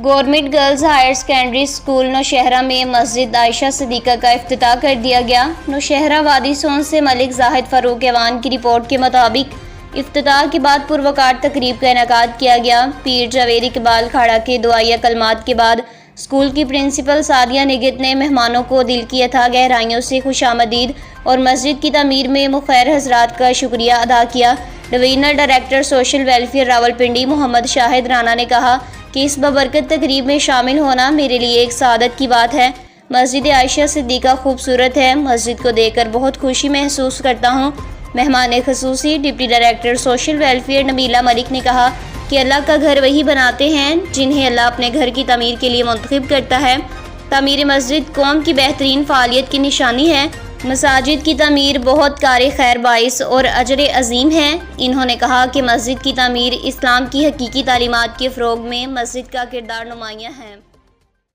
Government girls higher secondary school Nowshera میں مسجد عائشہ صدیقہ کا افتتاح کر دیا گیا۔ نوشہرہ وادی سون سے ملک زاہد فاروق ایوان کی رپورٹ کے مطابق افتتاح کے بعد پروقار تقریب کا انعقاد کیا گیا۔ پیر جاوید اقبال کھاڑا کے دعائیہ کلمات کے بعد اسکول کی پرنسپل سعدیہ نگہت نے مہمانوں کو دل کی اتھاہ گہرائیوں سے خوش آمدید اور مسجد کی تعمیر میں مخیر حضرات کا شکریہ ادا کیا۔ Divisional director social welfare Rawalpindi Muhammad Shahid Rana نے کہا کہ اس بابرکت تقریب میں شامل ہونا میرے لیے ایک سعادت کی بات ہے۔ مسجد عائشہ صدیقہ خوبصورت ہے، مسجد کو دیکھ کر بہت خوشی محسوس کرتا ہوں۔ مہمان خصوصی deputy director social welfare Nabila Malik نے کہا کہ اللہ کا گھر وہی بناتے ہیں جنہیں اللہ اپنے گھر کی تعمیر کے لیے منتخب کرتا ہے۔ تعمیر مسجد قوم کی بہترین فعالیت کی نشانی ہے۔ مساجد کی تعمیر بہت کار خیر باعث اور اجر عظیم ہے۔ انہوں نے کہا کہ مسجد کی تعمیر اسلام کی حقیقی تعلیمات کے فروغ میں مسجد کا کردار نمایاں ہے۔